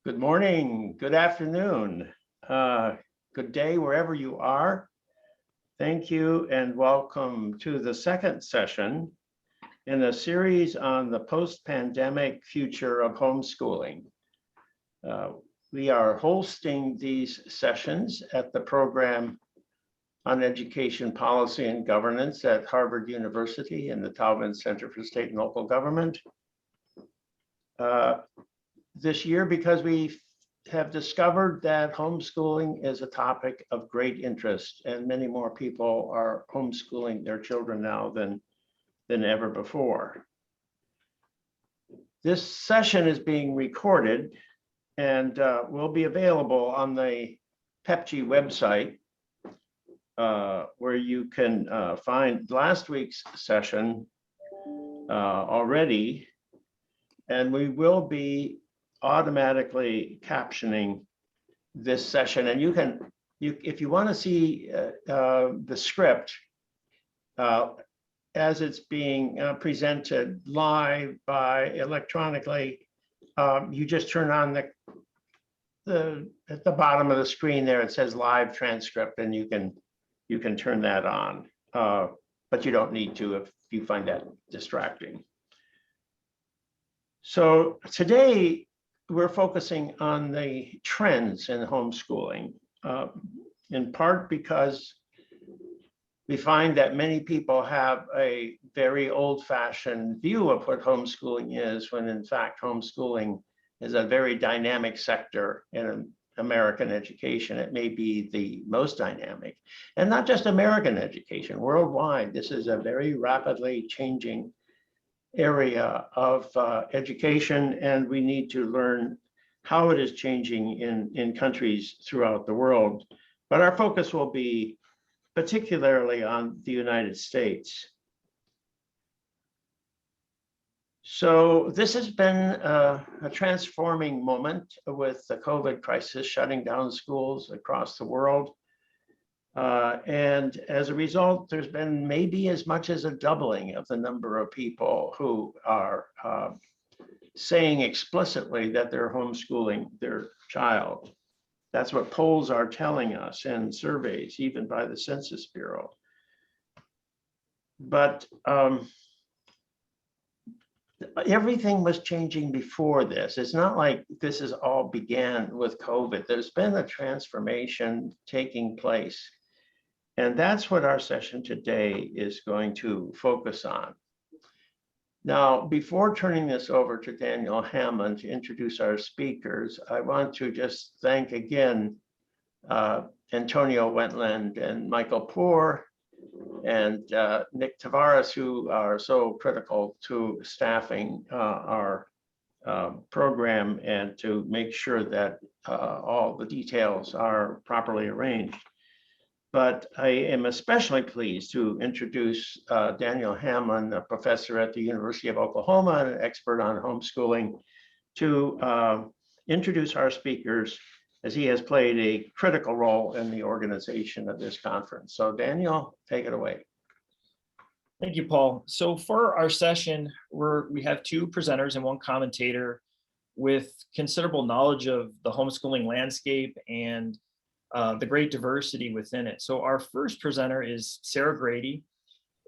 Good morning, good afternoon, good day wherever you are. Thank you and welcome to the second session in a series on the post-pandemic future of homeschooling. We are hosting these sessions at the program on education policy and governance at Harvard University and the Taubman Center for State and Local Government. This year, because we have discovered that homeschooling is a topic of great interest, and many more people are homeschooling their children now than ever before. This session is being recorded and will be available on the PEPG website, where you can find last week's session already, and we will be automatically captioning this session. And if you want to see the script as it's being presented live electronically, you just turn on at the bottom of the screen there, it says live transcript, and you can turn that on, but you don't need to if you find that distracting. So today we're focusing on the trends in homeschooling, in part because we find that many people have a very old-fashioned view of what homeschooling is, when in fact homeschooling is a very dynamic sector in American education. It may be the most dynamic, and not just American education, worldwide. This is a very rapidly changing area of education, and we need to learn how it is changing in countries throughout the world. But our focus will be particularly on the United States. So this has been a transforming moment with the COVID crisis shutting down schools across the world. And as a result, there's been maybe as much as a doubling of the number of people who are saying explicitly that they're homeschooling their child. That's what polls are telling us, and surveys, even by the Census Bureau. But everything was changing before this. It's not like this is all began with COVID. There's been a transformation taking place. And that's what our session today is going to focus on. Now, before turning this over to Daniel Hammond to introduce our speakers, I want to just thank again Antonio Wentland and Michael Poor and Nick Tavares, who are so critical to staffing our program and to make sure that all the details are properly arranged. But I am especially pleased to introduce Daniel Hammond, a professor at the University of Oklahoma and an expert on homeschooling, to introduce our speakers, as he has played a critical role in the organization of this conference. So Daniel, take it away. Thank you, Paul. So for our session, we have two presenters and one commentator with considerable knowledge of the homeschooling landscape and the great diversity within it. So our first presenter is Sarah Grady,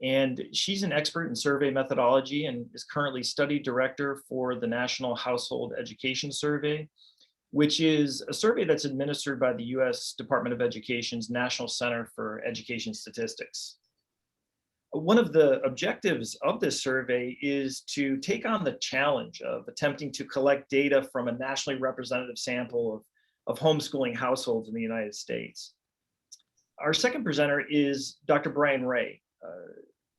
and she's an expert in survey methodology and is currently study director for the National Household Education Survey, which is a survey that's administered by the U.S. Department of Education's National Center for Education Statistics. One of the objectives of this survey is to take on the challenge of attempting to collect data from a nationally representative sample of homeschooling households in the United States. Our second presenter is Dr. Brian Ray.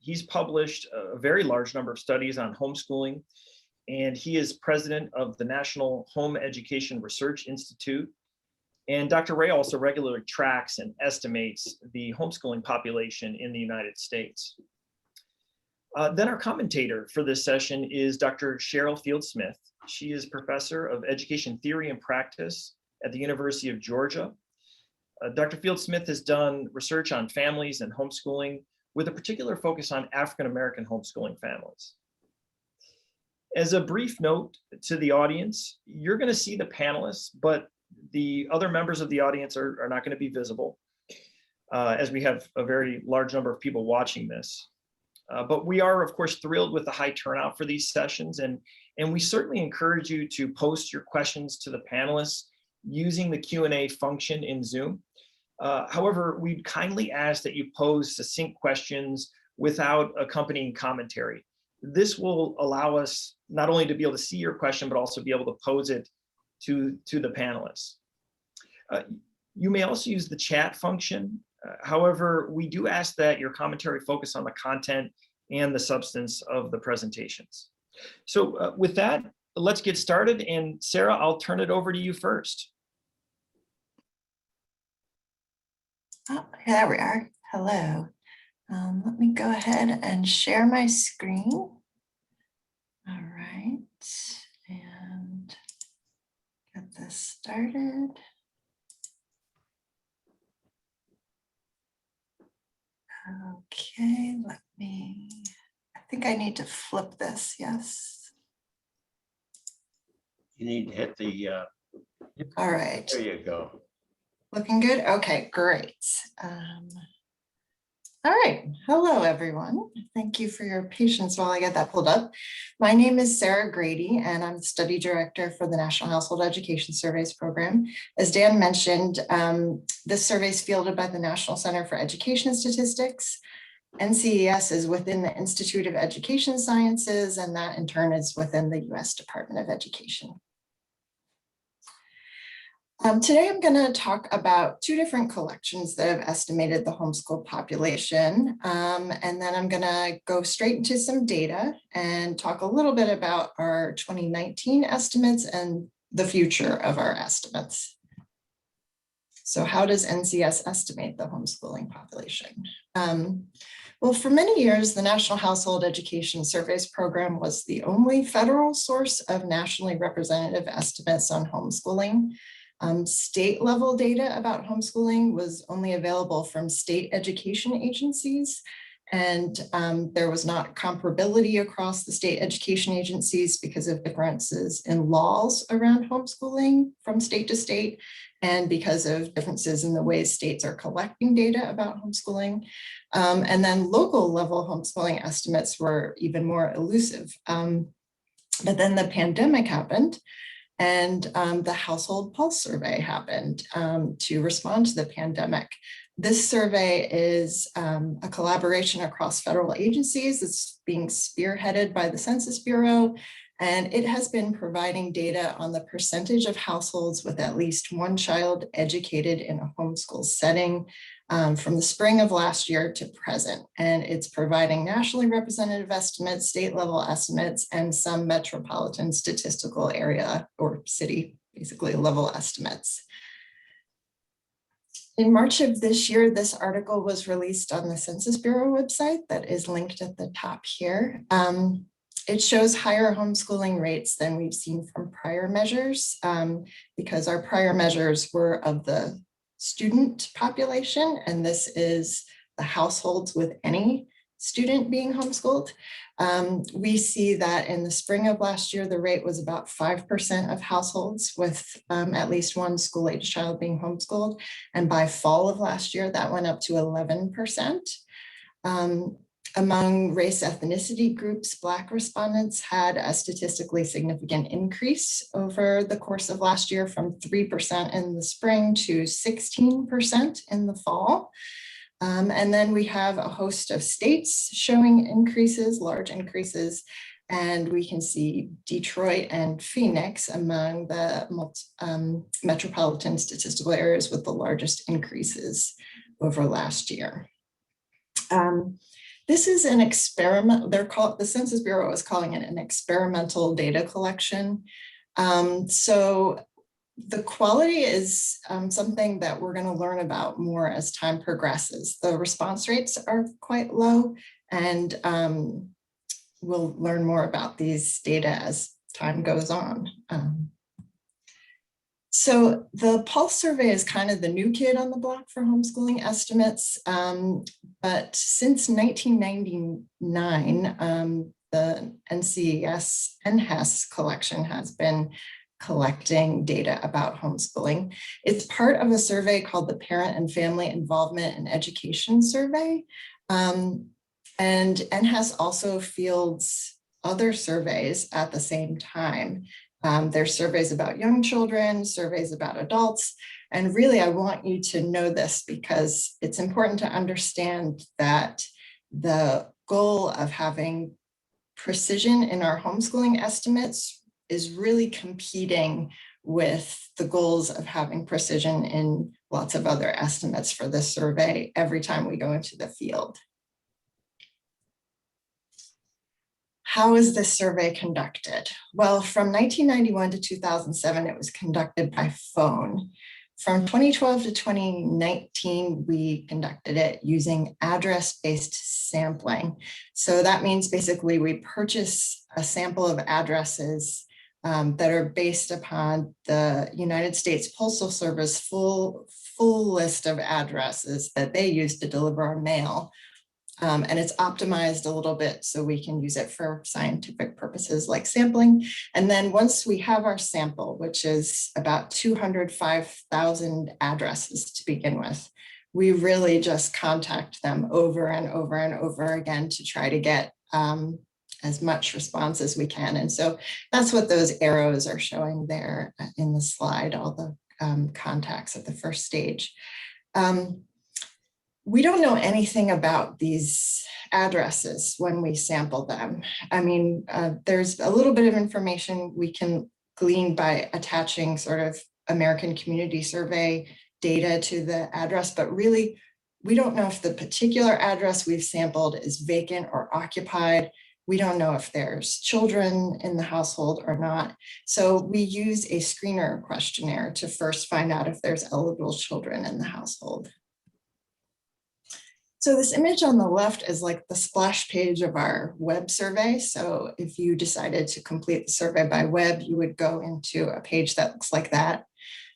He's published a very large number of studies on homeschooling, and he is president of the National Home Education Research Institute. And Dr. Ray also regularly tracks and estimates the homeschooling population in the United States. Then our commentator for this session is Dr. Cheryl Field-Smith. She is professor of education theory and practice at the University of Georgia. Dr. Field-Smith has done research on families and homeschooling with a particular focus on African-American homeschooling families. As a brief note to the audience, you're going to see the panelists, but the other members of the audience are not going to be visible, as we have a very large number of people watching this. But we are, of course, thrilled with the high turnout for these sessions, and we certainly encourage you to post your questions to the panelists using the Q&A function in Zoom. However, we'd kindly ask that you pose succinct questions without accompanying commentary. This will allow us not only to be able to see your question, but also be able to pose it to the panelists. You may also use the chat function. However, we do ask that your commentary focus on the content and the substance of the presentations. So with that, let's get started. And Sarah, I'll turn it over to you first. Oh, there we are. Hello. Let me go ahead and share my screen. All right, and get this started. Okay, I think I need to flip this, yes. You need to hit the, All right. there you go. Looking good? Okay, great. All right, hello everyone. Thank you for your patience while I get that pulled up. My name is Sarah Grady and I'm the study director for the National Household Education Surveys program. As Dan mentioned, this survey is fielded by the National Center for Education Statistics. NCES is within the Institute of Education Sciences, and that in turn is within the US Department of Education. Today, I'm going to talk about two different collections that have estimated the homeschool population. And then I'm going to go straight into some data and talk a little bit about our 2019 estimates and the future of our estimates. So how does NCS estimate the homeschooling population? Well, for many years, the National Household Education Surveys program was the only federal source of nationally representative estimates on homeschooling. State level data about homeschooling was only available from state education agencies, and there was not comparability across the state education agencies because of differences in laws around homeschooling from state to state, and because of differences in the ways states are collecting data about homeschooling. And then local level homeschooling estimates were even more elusive. But then the pandemic happened, and the Household Pulse Survey happened to respond to the pandemic. This survey is a collaboration across federal agencies. It's being spearheaded by the Census Bureau, and it has been providing data on the percentage of households with at least one child educated in a homeschool setting from the spring of last year to present. And it's providing nationally representative estimates, state level estimates, and some metropolitan statistical area or city, basically level estimates. In March of this year, this article was released on the Census Bureau website that is linked at the top here. It shows higher homeschooling rates than we've seen from prior measures because our prior measures were of the student population, and this is the households with any student being homeschooled. We see that in the spring of last year, the rate was about 5% of households with at least one school-age child being homeschooled. And by fall of last year, that went up to 11%. Among race ethnicity groups, Black respondents had a statistically significant increase over the course of last year from 3% in the spring to 16% in the fall. And then we have a host of states showing increases, large increases, and we can see Detroit and Phoenix among the metropolitan statistical areas with the largest increases over last year. This is an experiment. The Census Bureau is calling it an experimental data collection. So the quality is something that we're going to learn about more as time progresses. The response rates are quite low, and we'll learn more about these data as time goes on. So the Pulse survey is kind of the new kid on the block for homeschooling estimates, but since 1999, the NHS collection has been collecting data about homeschooling. It's part of a survey called the Parent and Family Involvement in Education Survey. And NHS also fields other surveys at the same time. There's surveys about young children, surveys about adults. And really, I want you to know this because it's important to understand that the goal of having precision in our homeschooling estimates is really competing with the goals of having precision in lots of other estimates for this survey every time we go into the field. How is this survey conducted? Well, from 1991 to 2007, it was conducted by phone. From 2012 to 2019, we conducted it using address-based sampling. So that means basically we purchase a sample of addresses that are based upon the United States Postal Service full list of addresses that they use to deliver our mail. And it's optimized a little bit so we can use it for scientific purposes like sampling. And then once we have our sample, which is about 205,000 addresses to begin with, we really just contact them over and over and over again to try to get as much response as we can. And so that's what those arrows are showing there in the slide, all the contacts at the first stage. We don't know anything about these addresses when we sample them. I mean, there's a little bit of information we can glean by attaching sort of American Community Survey data to the address, but really, we don't know if the particular address we've sampled is vacant or occupied. We don't know if there's children in the household or not. So we use a screener questionnaire to first find out if there's eligible children in the household. So this image on the left is like the splash page of our web survey. So if you decided to complete the survey by web, you would go into a page that looks like that.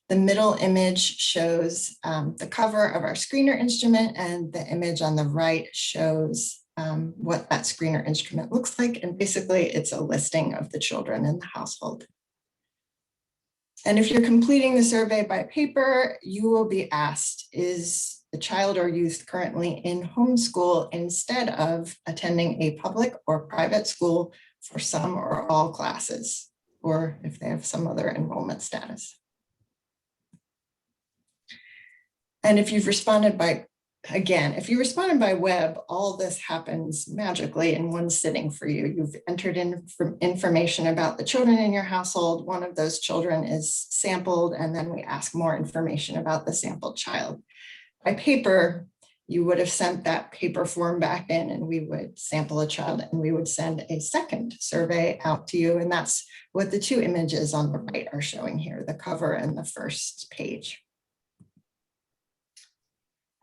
The middle image shows the cover of our screener instrument, and the image on the right shows what that screener instrument looks like. And basically it's a listing of the children in the household. And if you're completing the survey by paper, you will be asked, is the child or youth currently in homeschool instead of attending a public or private school for some or all classes, or if they have some other enrollment status. And if you've responded by, again, if you responded by web, all this happens magically in one sitting for you. You've entered in information about the children in your household. One of those children is sampled, and then we ask more information about the sampled child. By paper, you would have sent that paper form back in, and we would sample a child, and we would send a second survey out to you. And that's what the two images on the right are showing here, the cover and the first page.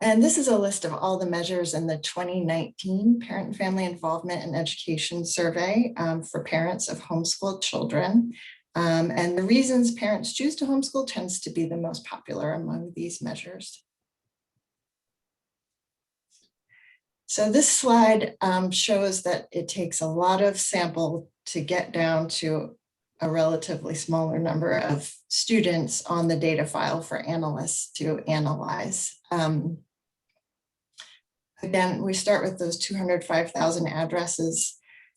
And this is a list of all the measures in the 2019 Parent and Family Involvement in Education Survey for parents of homeschooled children. And the reasons parents choose to homeschool tends to be the most popular among these measures. So this slide shows that it takes a lot of sample to get down to a relatively smaller number of students on the data file for analysts to analyze. Again, we start with those 205,000 addresses.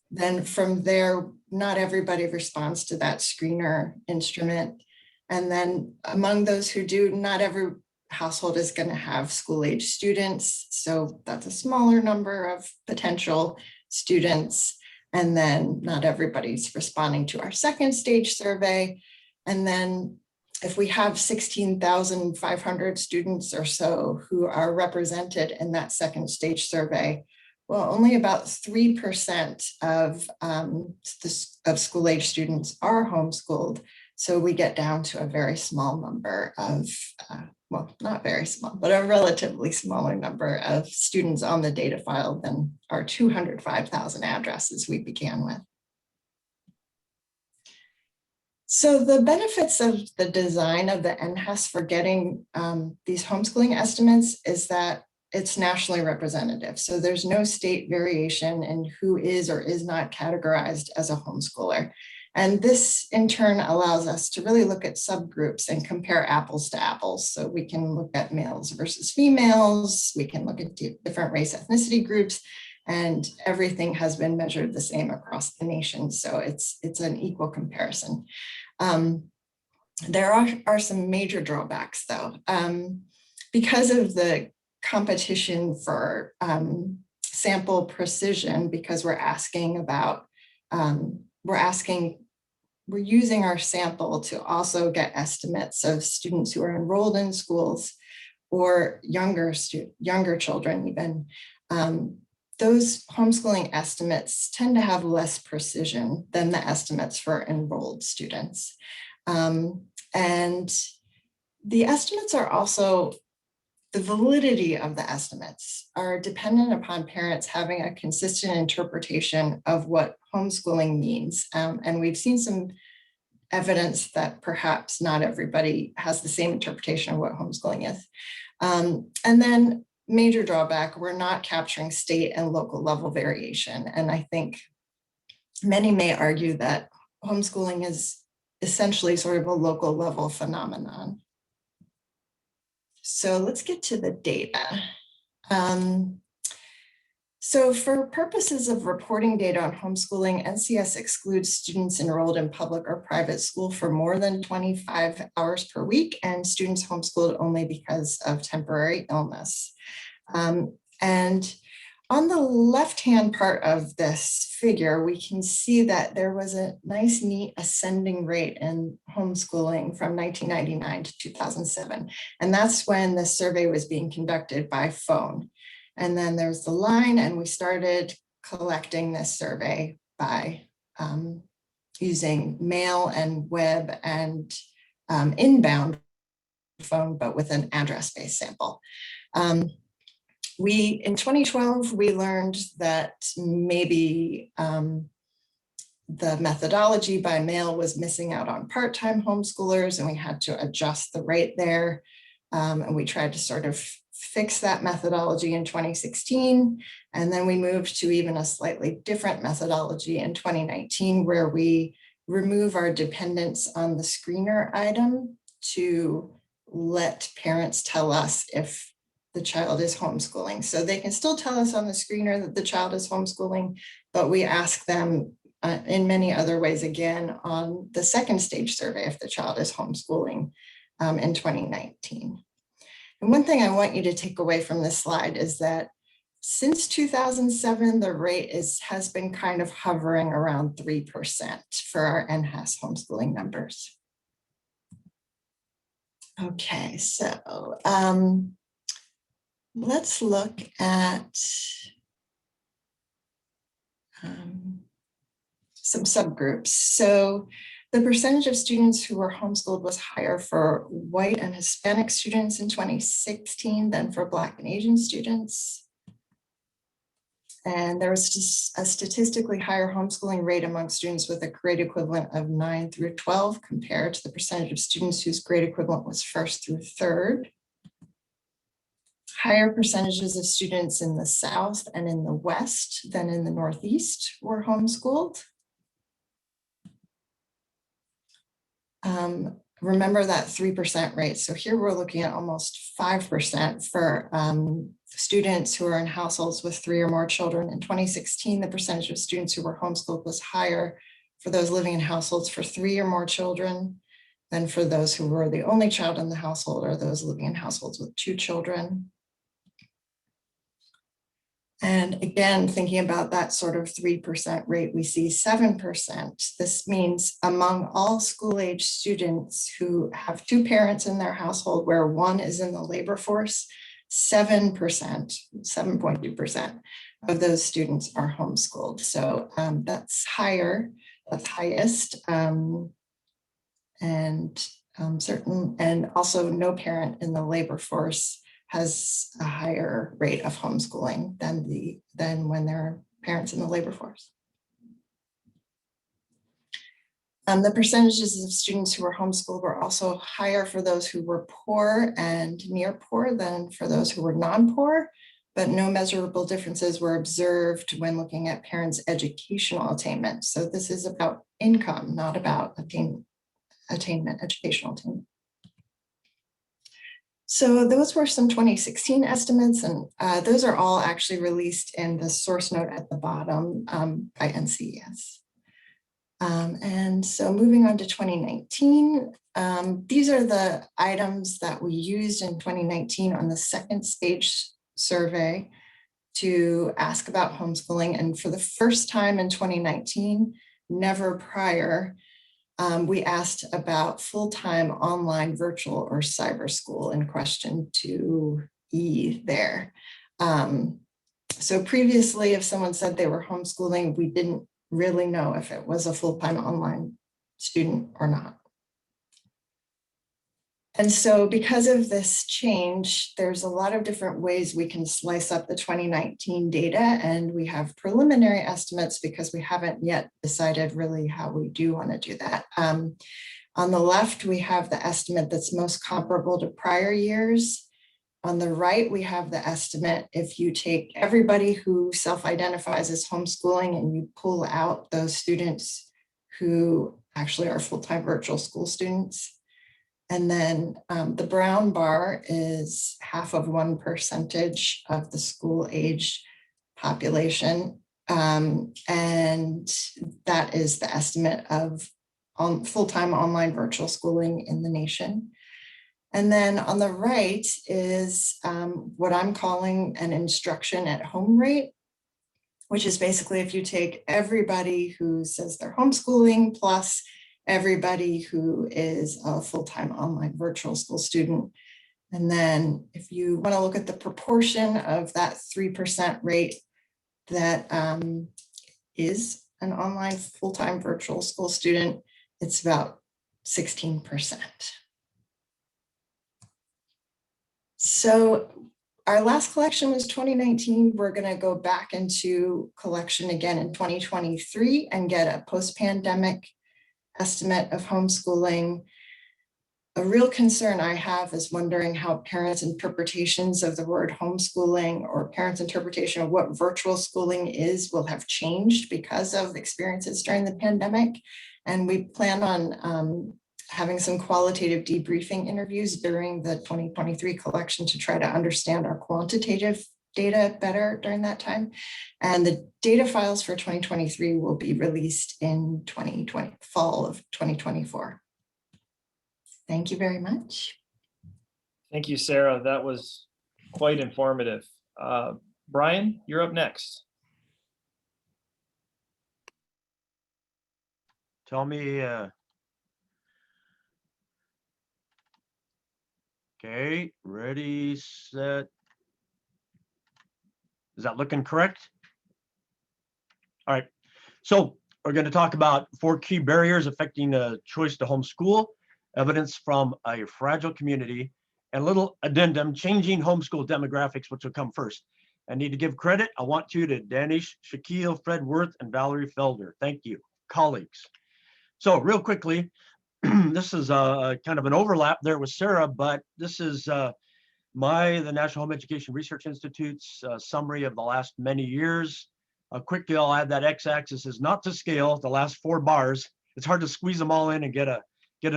Then from there, not everybody responds to that screener instrument. And then among those who do, not every household is going to have school-age students. So that's a smaller number of potential students. And then not everybody's responding to our second stage survey. And then if we have 16,500 students or so who are represented in that second stage survey, well, only about 3% of school-age students are homeschooled. So we get down to a very small number of, well, not very small, but a relatively smaller number of students on the data file than our 205,000 addresses we began with. So the benefits of the design of the NHS for getting these homeschooling estimates is that it's nationally representative. So there's no state variation in who is or is not categorized as a homeschooler. And this in turn allows us to really look at subgroups and compare apples to apples. So we can look at males versus females, we can look at different race ethnicity groups, and everything has been measured the same across the nation. So it's an equal comparison. There are some major drawbacks though. Because of the competition for sample precision, because we're using our sample to also get estimates of students who are enrolled in schools or younger children even. Those homeschooling estimates tend to have less precision than the estimates for enrolled students. And the estimates are also, the validity of the estimates are dependent upon parents having a consistent interpretation of what homeschooling means. And we've seen some evidence that perhaps not everybody has the same interpretation of what homeschooling is. And then major drawback, we're not capturing state and local level variation. And I think many may argue that homeschooling is essentially sort of a local level phenomenon. So let's get to the data. So for purposes of reporting data on homeschooling, NCS excludes students enrolled in public or private school for more than 25 hours per week, and students homeschooled only because of temporary illness. And on the left-hand part of this figure, we can see that there was a nice, neat ascending rate in homeschooling from 1999 to 2007. And that's when the survey was being conducted by phone. And then there's the line, and we started collecting this survey by using mail and web and inbound phone, but with an address-based sample. In 2012, we learned that maybe the methodology by mail was missing out on part-time homeschoolers, and we had to adjust the rate there. And we tried to sort of fix that methodology in 2016. And then we moved to even a slightly different methodology in 2019, where we remove our dependence on the screener item to let parents tell us if the child is homeschooling. So they can still tell us on the screener that the child is homeschooling, but we ask them in many other ways again on the second stage survey if the child is homeschooling in 2019. And one thing I want you to take away from this slide is that since 2007, the rate has been kind of hovering around 3% for our NHAS homeschooling numbers. Okay, so let's look at some subgroups. So the percentage of students who were homeschooled was higher for white and Hispanic students in 2016 than for Black and Asian students. And there was just a statistically higher homeschooling rate among students with a grade equivalent of 9 through 12 compared to the percentage of students whose grade equivalent was 1st through 3rd. Higher percentages of students in the South and in the West than in the Northeast were homeschooled. Remember that 3% rate. So here we're looking at almost 5% for students who are in households with 3 or more children. In 2016, the percentage of students who were homeschooled was higher for those living in households for 3 or more children than for those who were the only child in the household or those living in households with 2 children. And again, thinking about that sort of 3% rate, we see 7%. This means among all school-age students who have 2 parents in their household where one is in the labor force, 7%, 7.2% of those students are homeschooled. So that's higher, that's highest. And also no parent in the labor force has a higher rate of homeschooling than when there are parents in the labor force. The percentages of students who were homeschooled were also higher for those who were poor and near poor than for those who were non-poor, but no measurable differences were observed when looking at parents' educational attainment. So this is about income, not about attainment, educational attainment. So those were some 2016 estimates, and those are all actually released in the source note at the bottom by NCES. And so moving on to 2019, these are the items that we used in 2019 on the second stage survey to ask about homeschooling. And for the first time in 2019, never prior, we asked about full-time online virtual or cyber school in question 2E there. So previously, if someone said they were homeschooling, we didn't really know if it was a full-time online student or not. And so because of this change, there's a lot of different ways we can slice up the 2019 data, and we have preliminary estimates because we haven't yet decided really how we do want to do that. On the left, we have the estimate that's most comparable to prior years. On the right, we have the estimate if you take everybody who self-identifies as homeschooling and you pull out those students who actually are full-time virtual school students. And then the brown bar is 0.5% of the school age population. And that is the estimate of full-time online virtual schooling in the nation. And then on the right is what I'm calling an instruction at home rate, which is basically if you take everybody who says they're homeschooling plus everybody who is a full-time online virtual school student. And then if you want to look at the proportion of that 3% rate that is an online full-time virtual school student, it's about 16%. So our last collection was 2019. We're going to go back into collection again in 2023 and get a post-pandemic estimate of homeschooling. A real concern I have is wondering how parents' interpretations of the word homeschooling or parents' interpretation of what virtual schooling is will have changed because of experiences during the pandemic. And we plan on having some qualitative debriefing interviews during the 2023 collection to try to understand our quantitative data better during that time. And the data files for 2023 will be released in fall of 2024. Thank you very much. Thank you, Sarah. That was quite informative. Brian, you're up next. Tell me, okay, ready, set. Is that looking correct? All right, so we're going to talk about 4 key barriers affecting the choice to homeschool, evidence from a fragile community, and a little addendum, changing homeschool demographics, which will come first. I need to give credit. I want to Danish, Shaquille, Fred Worth, and Valerie Felder. Thank you, colleagues. So real quickly, this is a kind of an overlap there with Sarah, but this is the National Home Education Research Institute's summary of the last many years. Quickly, I'll add that x-axis is not to scale, the last 4 bars. It's hard to squeeze them all in and get a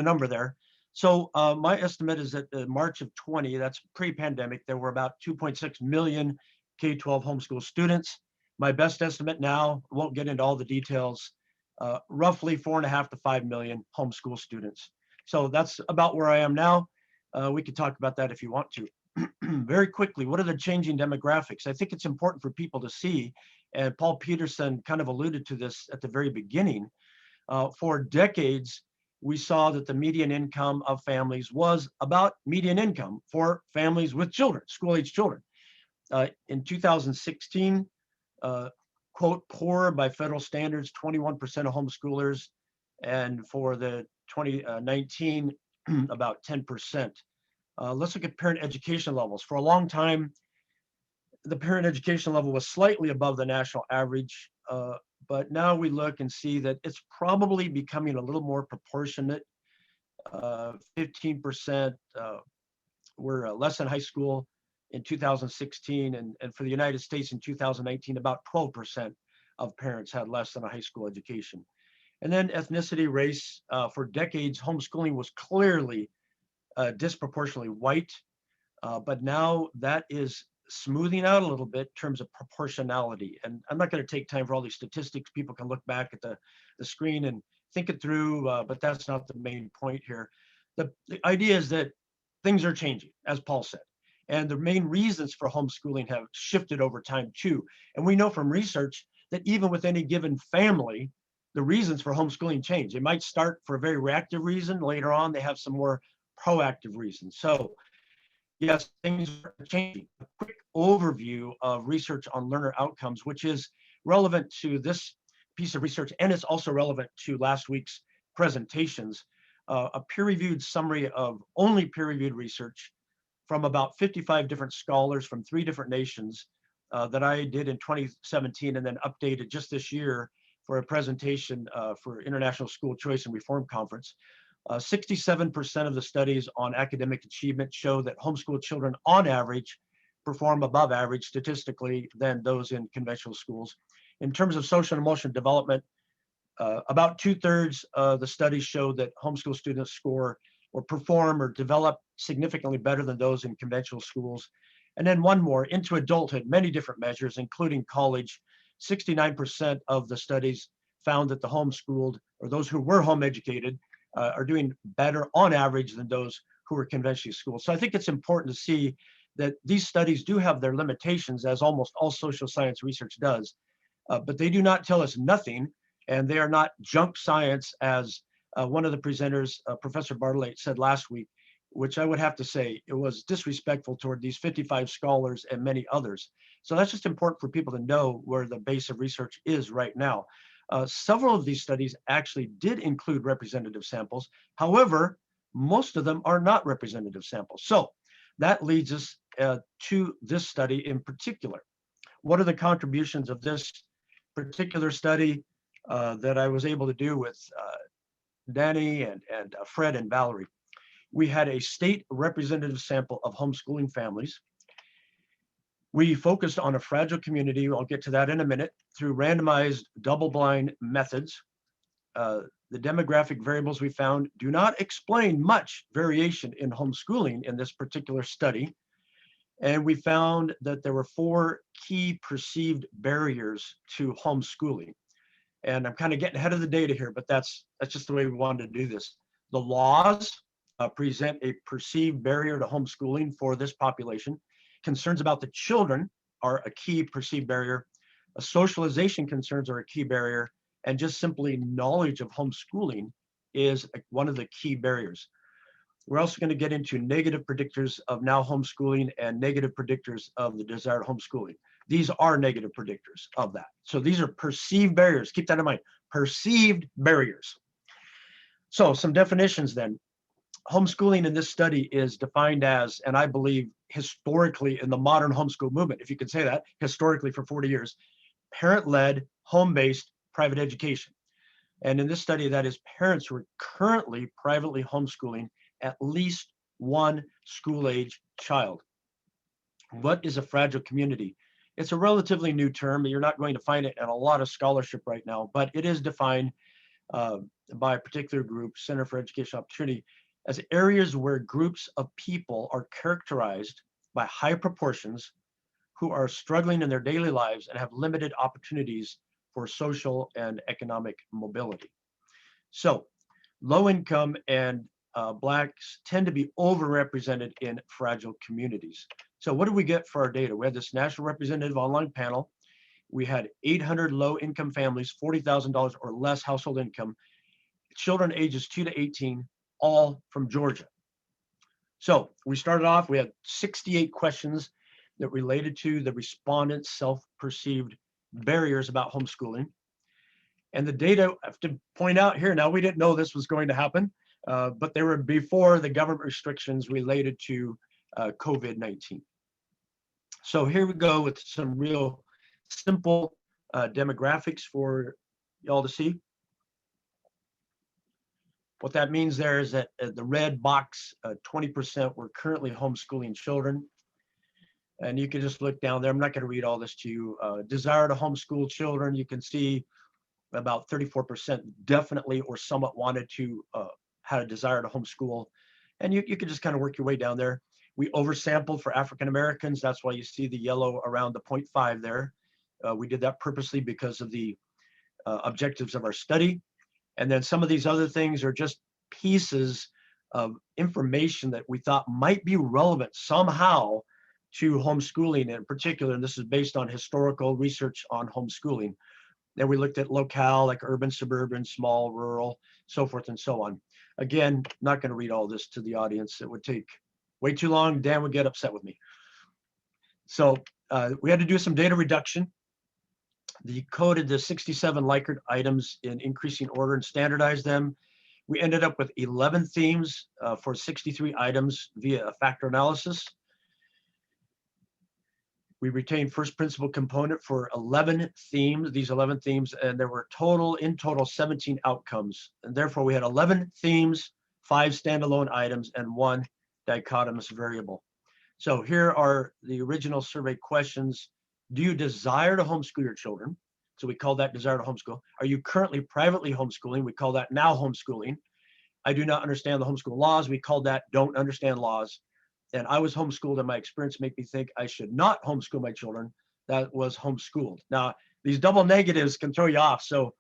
number there. So my estimate is that March of 20, that's pre-pandemic, there were about 2.6 million K-12 homeschool students. My best estimate now, won't get into all the details, roughly 4.5 to 5 million homeschool students. So that's about where I am now. We could talk about that if you want to. Very quickly, what are the changing demographics? I think it's important for people to see, and Paul Peterson kind of alluded to this at the very beginning. For decades, we saw that the median income of families was about median income for families with children, school-age children. In 2016, quote, poor by federal standards, 21% of homeschoolers, and for the 2019, about 10%. Let's look at parent education levels. For a long time, the parent education level was slightly above the national average, but now we look and see that it's probably becoming a little more proportionate. 15% were less in high school in 2016, and for the United States in 2019, about 12% of parents had less than a high school education. And then ethnicity, race, for decades, homeschooling was clearly disproportionately white, but now that is smoothing out a little bit in terms of proportionality. And I'm not going to take time for all these statistics. People can look back at the screen and think it through, but that's not the main point here. The idea is that things are changing, as Paul said, and the main reasons for homeschooling have shifted over time too. And we know from research that even with any given family, the reasons for homeschooling change. It might start for a very reactive reason. Later on, they have some more proactive reasons. So yes, things are changing. A quick overview of research on learner outcomes, which is relevant to this piece of research, and it's also relevant to last week's presentations. A peer-reviewed summary of only peer-reviewed research from about 55 different scholars from 3 different nations that I did in 2017 and then updated just this year for a presentation for International School Choice and Reform Conference. 67% of the studies on academic achievement show that homeschool children on average perform above average statistically than those in conventional schools. In terms of social and emotional development, about 2/3 of the studies show that homeschool students score or perform or develop significantly better than those in conventional schools. And then one more, into adulthood, many different measures, including college. 69% of the studies found that the homeschooled, or those who were home educated, are doing better on average than those who were conventionally schooled. So I think it's important to see that these studies do have their limitations, as almost all social science research does, but they do not tell us nothing, and they are not junk science, as one of the presenters, Professor Bartlett, said last week, which I would have to say, it was disrespectful toward these 55 scholars and many others. So that's just important for people to know where the base of research is right now. Several of these studies actually did include representative samples. However, most of them are not representative samples. So that leads us to this study in particular. What are the contributions of this particular study that I was able to do with Danny and Fred and Valerie? We had a state representative sample of homeschooling families. We focused on a fragile community, I'll get to that in a minute, through randomized double-blind methods. The demographic variables we found do not explain much variation in homeschooling in this particular study. And we found that there were 4 key perceived barriers to homeschooling. And I'm kind of getting ahead of the data here, but that's just the way we wanted to do this. The laws present a perceived barrier to homeschooling for this population. Concerns about the children are a key perceived barrier. Socialization concerns are a key barrier, and just simply knowledge of homeschooling is one of the key barriers. We're also going to get into negative predictors of now homeschooling and negative predictors of the desired homeschooling. These are negative predictors of that. So these are perceived barriers. Keep that in mind, perceived barriers. So some definitions then. Homeschooling in this study is defined as, and I believe historically in the modern homeschool movement, if you could say that, historically for 40 years, parent-led, home-based private education. And in this study, that is parents who are currently privately homeschooling at least one school-age child. What is a fragile community? It's a relatively new term, but you're not going to find it in a lot of scholarship right now, but it is defined by a particular group, Center for Educational Opportunity, as areas where groups of people are characterized by high proportions who are struggling in their daily lives and have limited opportunities for social and economic mobility. So low income and Blacks tend to be overrepresented in fragile communities. So what did we get for our data? We had this national representative online panel. We had 800 low income families, $40,000 or less household income, children ages 2 to 18, all from Georgia. So we started off, we had 68 questions that related to the respondents' self-perceived barriers about homeschooling. And the data, I have to point out here, now we didn't know this was going to happen, but they were before the government restrictions related to COVID-19. So here we go with some real simple demographics for y'all to see. What that means there is that the red box, 20% were currently homeschooling children. And you can just look down there. I'm not going to read all this to you. Desire to homeschool children, you can see about 34% definitely or somewhat wanted to, had a desire to homeschool. And you can just kind of work your way down there. We oversampled for African Americans. That's why you see the yellow around the 0.5 there. We did that purposely because of the objectives of our study. And then some of these other things are just pieces of information that we thought might be relevant somehow to homeschooling in particular. And this is based on historical research on homeschooling. Then we looked at locale, like urban, suburban, small, rural, so forth and so on. Again, not going to read all this to the audience. It would take way too long. Dan would get upset with me. So we had to do some data reduction. They coded the 67 Likert items in increasing order and standardized them. We ended up with 11 themes for 63 items via a factor analysis. We retained first principle component for 11 themes, these 11 themes, and there were in total 17 outcomes. And therefore we had 11 themes, 5 standalone items, and 1 dichotomous variable. So here are the original survey questions. Do you desire to homeschool your children? So we call that desire to homeschool. Are you currently privately homeschooling? We call that now homeschooling. I do not understand the homeschool laws. We call that don't understand laws. And I was homeschooled, and my experience made me think I should not homeschool my children. That was homeschooled. Now, these double negatives can throw you off. So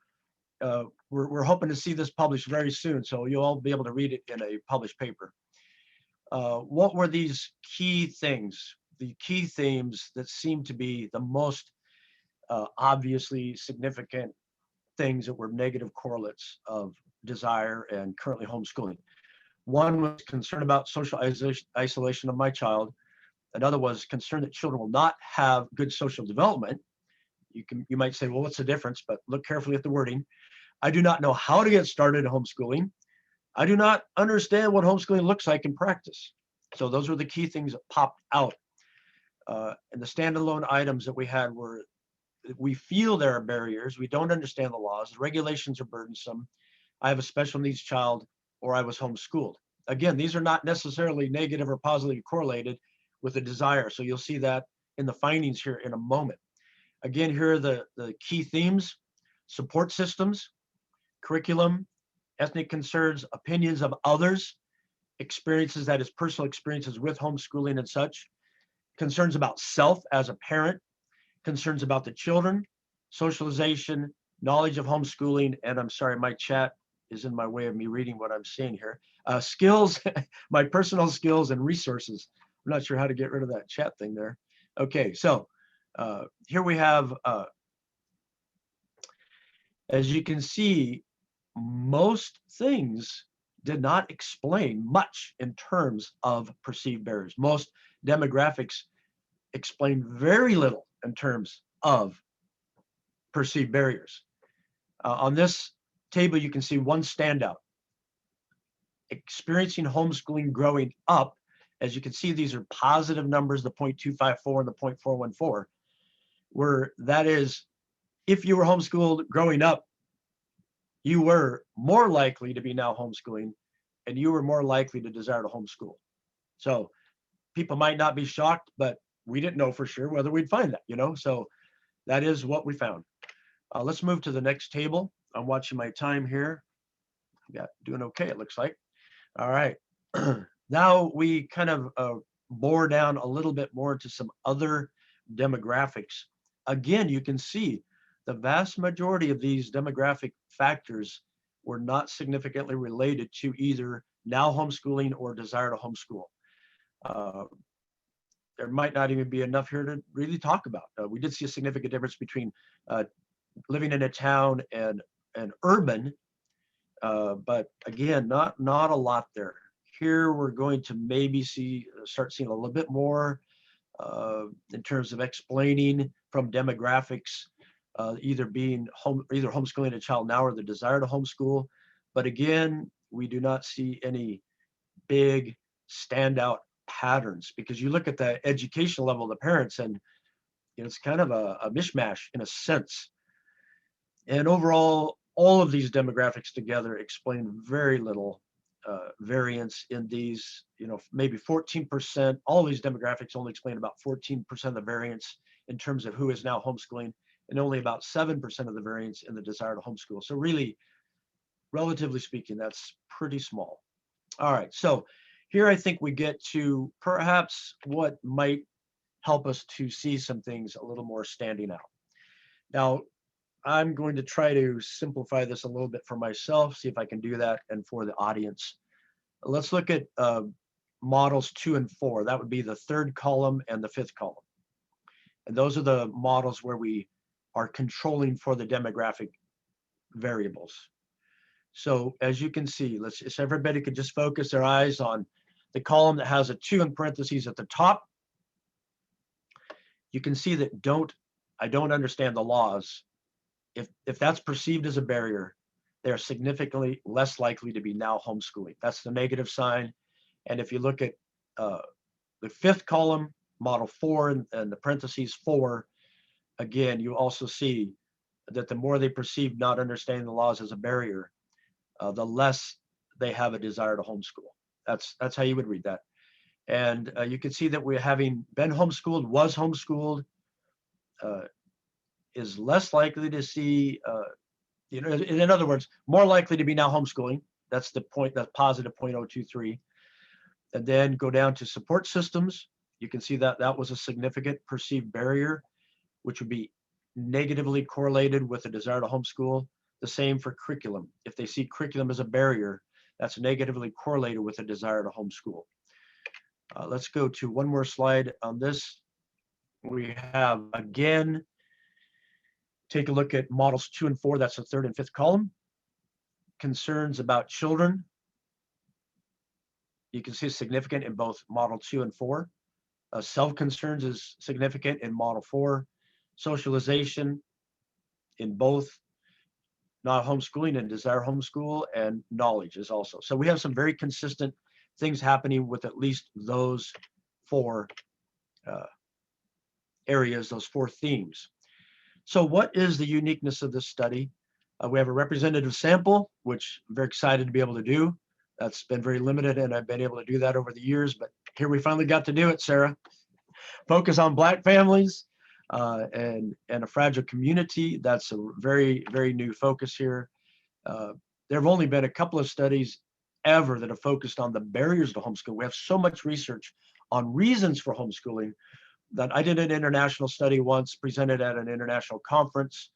we're hoping to see this published very soon. So you'll all be able to read it in a published paper. What were these key things, the key themes that seem to be the most obviously significant things that were negative correlates of desire and currently homeschooling? One was concern about social isolation of my child. Another was concern that children will not have good social development. You might say, well, what's the difference? But look carefully at the wording. I do not know how to get started in homeschooling. I do not understand what homeschooling looks like in practice. So those were the key things that popped out. And the standalone items that we had were, we feel there are barriers. We don't understand the laws. The regulations are burdensome. I have a special needs child, or I was homeschooled. Again, these are not necessarily negative or positively correlated with a desire. So you'll see that in the findings here in a moment. Again, here are the key themes: support systems, curriculum, ethnic concerns, opinions of others, experiences, that is personal experiences with homeschooling and such, concerns about self as a parent, concerns about the children, socialization, knowledge of homeschooling, and I'm sorry, my chat is in my way of me reading what I'm seeing here. Skills, my personal skills and resources. I'm not sure how to get rid of that chat thing there. Okay, so here we have, as you can see, most things did not explain much in terms of perceived barriers. Most demographics explain very little in terms of perceived barriers. On this table, you can see one standout: experiencing homeschooling growing up. As you can see, these are positive numbers, the 0.254 and the 0.414, where that is, if you were homeschooled growing up, you were more likely to be now homeschooling, and you were more likely to desire to homeschool. So people might not be shocked, but we didn't know for sure whether we'd find that, so that is what we found. Let's move to the next table. I'm watching my time here. Yeah, doing okay, it looks like. All right. Now we kind of bore down a little bit more into some other demographics. Again, you can see the vast majority of these demographic factors were not significantly related to either now homeschooling or desire to homeschool. There might not even be enough here to really talk about. We did see a significant difference between living in a town and urban, but again, not a lot there. Here we're going to maybe start seeing a little bit more in terms of explaining from demographics, either homeschooling a child now or the desire to homeschool. But again, we do not see any big standout patterns, because you look at the educational level of the parents, and it's kind of a mishmash in a sense. And overall, all of these demographics together explain very little variance in these, maybe 14%. All these demographics only explain about 14% of the variance in terms of who is now homeschooling, and only about 7% of the variance in the desire to homeschool. So really, relatively speaking, that's pretty small. All right, so here I think we get to perhaps what might help us to see some things a little more standing out. Now, I'm going to try to simplify this a little bit for myself, see if I can do that, and for the audience. Let's look at models 2 and 4. That would be the third column and the fifth column. And those are the models where we are controlling for the demographic variables. So as you can see, if everybody could just focus their eyes on the column that has a 2 in parentheses at the top. You can see that I don't understand the laws. If that's perceived as a barrier, they are significantly less likely to be now homeschooling. That's the negative sign. And if you look at the fifth column, model 4 and the parentheses 4, again, you also see that the more they perceive not understanding the laws as a barrier, the less they have a desire to homeschool. That's how you would read that. And you can see that we're having been homeschooled, was homeschooled, is less likely to see, in other words, more likely to be now homeschooling. That's the point, that's positive 0.023. And then go down to support systems. You can see that that was a significant perceived barrier, which would be negatively correlated with a desire to homeschool. The same for curriculum. If they see curriculum as a barrier, that's negatively correlated with a desire to homeschool. Let's go to one more slide on this. We have, again, take a look at models 2 and 4. That's the third and fifth column. Concerns about children. You can see significant in both model 2 and 4. Self-concerns is significant in model 4. Socialization in both not homeschooling and desire homeschool, and knowledge is also. So we have some very consistent things happening with at least those 4 areas, those 4 themes. So what is the uniqueness of this study? We have a representative sample, which I'm very excited to be able to do. That's been very limited, and I've been able to do that over the years, but here we finally got to do it, Sarah. Focus on Black families and a fragile community. That's a very, very new focus here. There have only been a couple of studies ever that have focused on the barriers to homeschool. We have so much research on reasons for homeschooling that I did an international study once, presented at an international conference,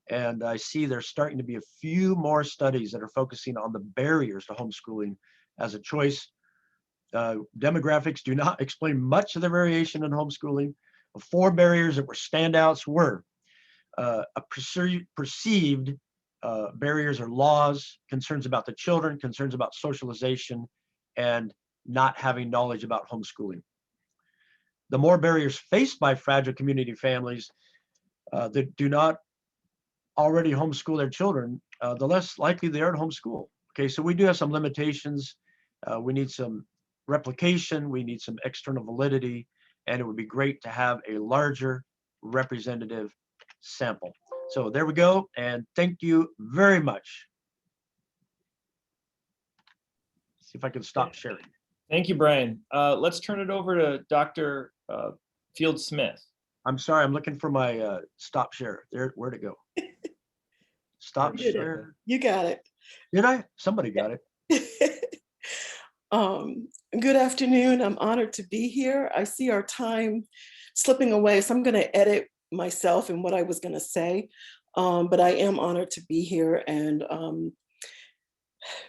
and I see there's starting to be a few more studies that are focusing on the barriers to homeschooling as a choice. Demographics do not explain much of the variation in homeschooling. The 4 barriers that were standouts were perceived barriers or laws, concerns about the children, concerns about socialization, and not having knowledge about homeschooling. The more barriers faced by fragile community families that do not already homeschool their children, the less likely they are to homeschool. Okay, so we do have some limitations. We need some replication, we need some external validity, and it would be great to have a larger representative sample. So there we go, and thank you very much. See if I can stop sharing. Thank you, Brian. Let's turn it over to Dr. Field Smith. I'm sorry, I'm looking for my stop share. There, where'd it go? Stop share. You got it. Did I? Somebody got it. Good afternoon. I'm honored to be here. I see our time slipping away, so I'm going to edit myself and what I was going to say. But I am honored to be here, and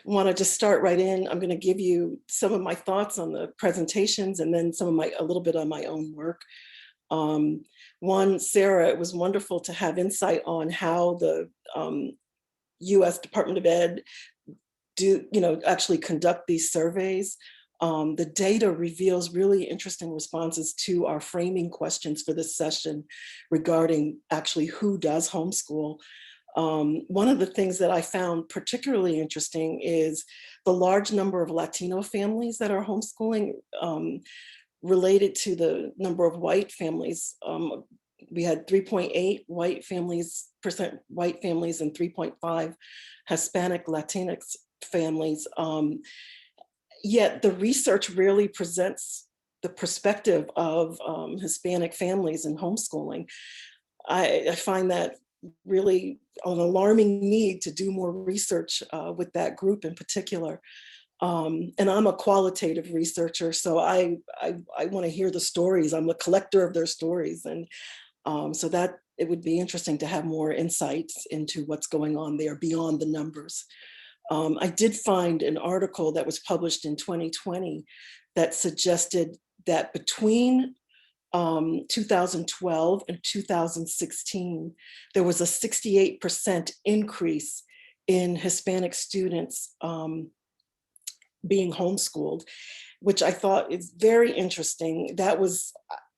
want to just start right in. I'm going to give you some of my thoughts on the presentations, and then a little bit on my own work. One, Sarah, it was wonderful to have insight on how the U.S. Department of Ed actually conduct these surveys. The data reveals really interesting responses to our framing questions for this session regarding actually who does homeschool. One of the things that I found particularly interesting is the large number of Latino families that are homeschooling related to the number of white families. We had 3.8 white families white families and 3.5 Hispanic Latinx families. Yet the research rarely presents the perspective of Hispanic families in homeschooling. I find that really an alarming need to do more research with that group in particular. And I'm a qualitative researcher, so I want to hear the stories. I'm a collector of their stories. And so that it would be interesting to have more insights into what's going on there beyond the numbers. I did find an article that was published in 2020 that suggested that between 2012 and 2016, there was a 68% increase in Hispanic students being homeschooled, which I thought is very interesting. That was,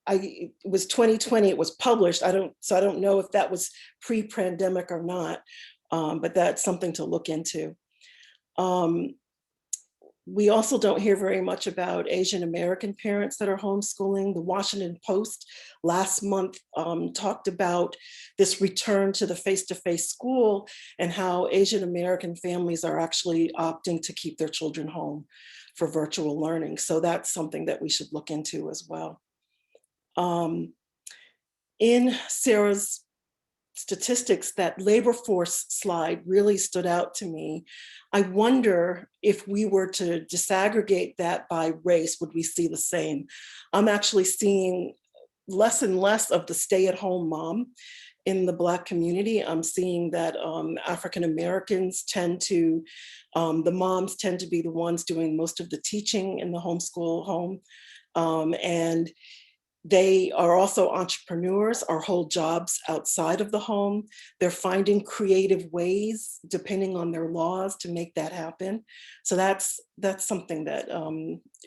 it was 2020, it was published. I don't know if that was pre-pandemic or not, but that's something to look into. We also don't hear very much about Asian American parents that are homeschooling. The Washington Post last month talked about this return to the face-to-face school and how Asian American families are actually opting to keep their children home for virtual learning. So that's something that we should look into as well. In Sarah's statistics, that labor force slide really stood out to me. I wonder if we were to disaggregate that by race, would we see the same? I'm actually seeing less and less of the stay-at-home mom in the Black community. I'm seeing that African Americans tend to, the moms tend to be the ones doing most of the teaching in the homeschool home. And they are also entrepreneurs or hold jobs outside of the home. They're finding creative ways, depending on their laws, to make that happen. So that's something that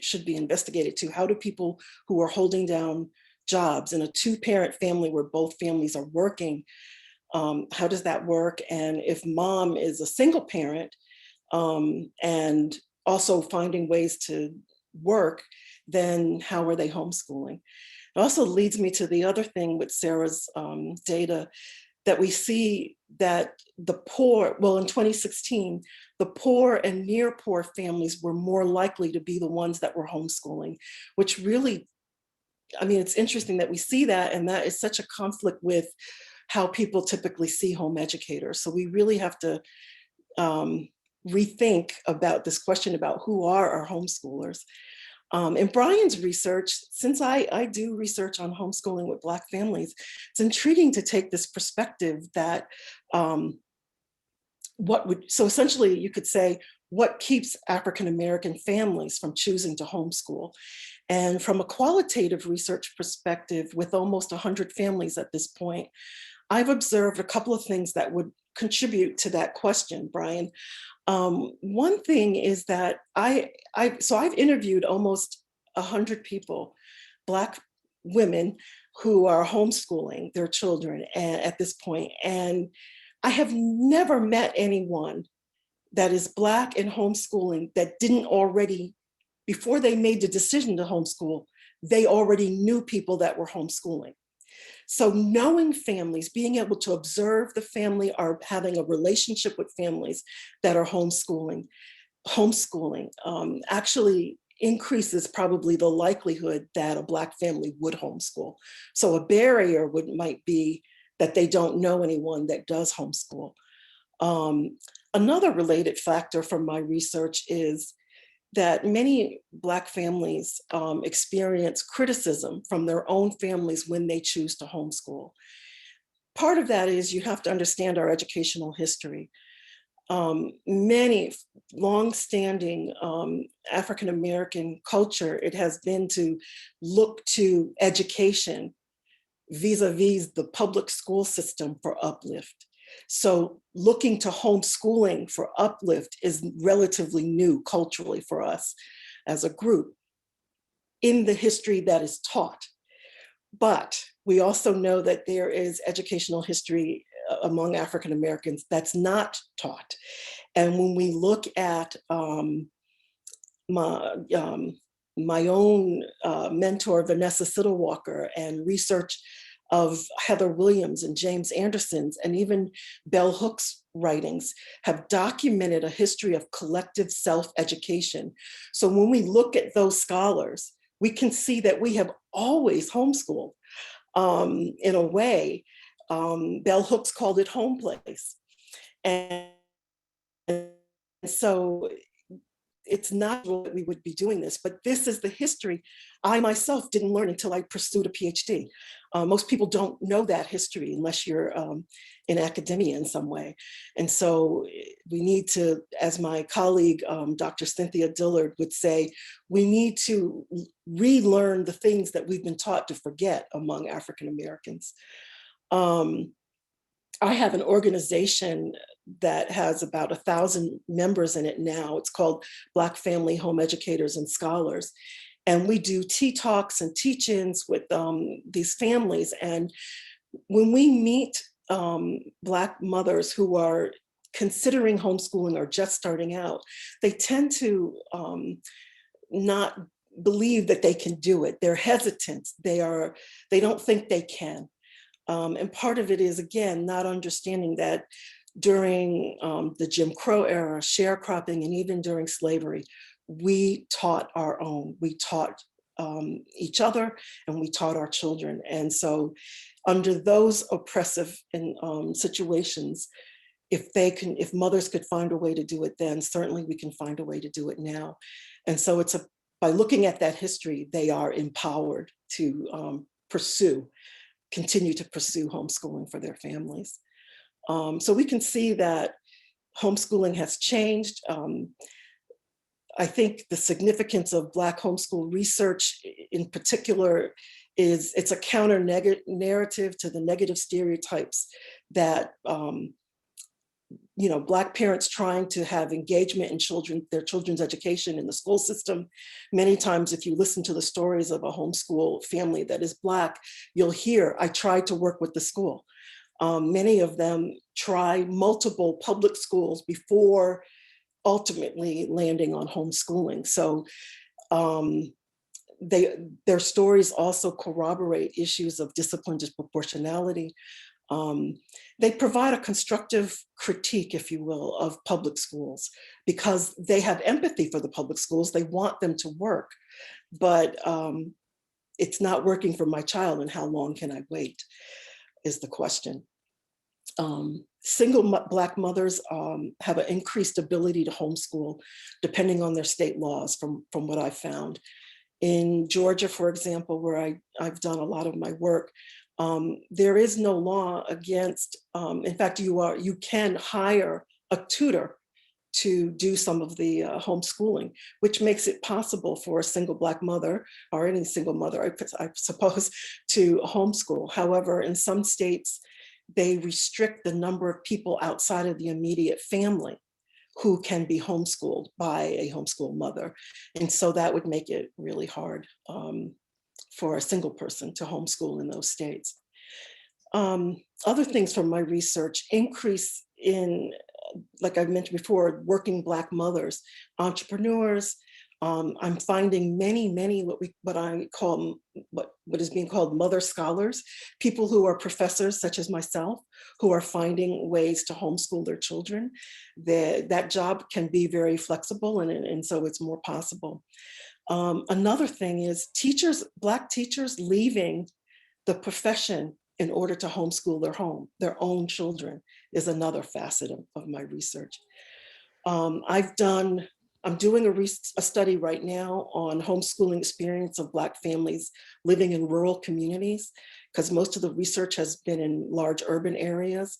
should be investigated too. How do people who are holding down jobs in a two-parent family where both families are working, how does that work? And if mom is a single parent and also finding ways to work, then how are they homeschooling? It also leads me to the other thing with Sarah's data, that we see that the poor, well, in 2016, the poor and near poor families were more likely to be the ones that were homeschooling, which really, I mean, it's interesting that we see that, and that is such a conflict with how people typically see home educators. So we really have to rethink about this question about who are our homeschoolers. In Brian's research, since I do research on homeschooling with Black families, it's intriguing to take this perspective that so essentially you could say, what keeps African American families from choosing to homeschool? And from a qualitative research perspective, with almost 100 families at this point, I've observed a couple of things that would contribute to that question, Brian. One thing is that I've interviewed almost 100 people, Black women who are homeschooling their children at this point. And I have never met anyone that is Black and homeschooling that didn't already, before they made the decision to homeschool, they already knew people that were homeschooling. So knowing families, being able to observe the family, or having a relationship with families that are homeschooling actually increases probably the likelihood that a Black family would homeschool. So a barrier might be that they don't know anyone that does homeschool. Another related factor from my research is that many Black families experience criticism from their own families when they choose to homeschool. Part of that is you have to understand our educational history. Many longstanding African American culture, it has been to look to education vis-a-vis the public school system for uplift. So looking to homeschooling for uplift is relatively new culturally for us as a group in the history that is taught. But we also know that there is educational history among African Americans that's not taught. And when we look at my own mentor, Vanessa Siddlewalker, and research of Heather Williams and James Anderson's and even Bell Hook's writings have documented a history of collective self-education. So when we look at those scholars, we can see that we have always homeschooled in a way. Bell Hooks called it home place. And so it's not that we would be doing this, but this is the history I myself didn't learn until I pursued a PhD. Most people don't know that history unless you're in academia in some way. And so we need to, as my colleague, Dr. Cynthia Dillard would say, we need to relearn the things that we've been taught to forget among African Americans. I have an organization that has about 1,000 members in it now. It's called Black Family Home Educators and Scholars. And we do tea talks and teach-ins with these families. And when we meet Black mothers who are considering homeschooling or just starting out, they tend to not believe that they can do it. They're hesitant. They don't think they can. And part of it is, again, not understanding that during the Jim Crow era, sharecropping, and even during slavery, we taught our own. We taught each other, and we taught our children. And so under those oppressive situations, if mothers could find a way to do it then, certainly we can find a way to do it now. And so by looking at that history, they are empowered to continue to pursue homeschooling for their families. So we can see that homeschooling has changed. I think the significance of Black homeschool research in particular is it's a counter narrative to the negative stereotypes that Black parents trying to have engagement in their children's education in the school system. Many times, if you listen to the stories of a homeschool family that is Black, you'll hear, I tried to work with the school. Many of them try multiple public schools before ultimately landing on homeschooling. So their stories also corroborate issues of discipline disproportionality. They provide a constructive critique, if you will, of public schools because they have empathy for the public schools. They want them to work, but it's not working for my child, and how long can I wait is the question. Single Black mothers have an increased ability to homeschool depending on their state laws from what I found. In Georgia, for example, where I've done a lot of my work, there is no law against, in fact, you can hire a tutor to do some of the homeschooling, which makes it possible for a single Black mother or any single mother, I suppose, to homeschool. However, in some states, they restrict the number of people outside of the immediate family who can be homeschooled by a homeschool mother. And so that would make it really hard for a single person to homeschool in those states. Other things from my research, increase in, like I mentioned before, working Black mothers, entrepreneurs. I'm finding many what is being called mother scholars, people who are professors such as myself, who are finding ways to homeschool their children. That job can be very flexible, and so it's more possible. Another thing is Black teachers leaving the profession in order to homeschool their own children is another facet of my research. I'm doing a study right now on homeschooling experience of Black families living in rural communities, because most of the research has been in large urban areas.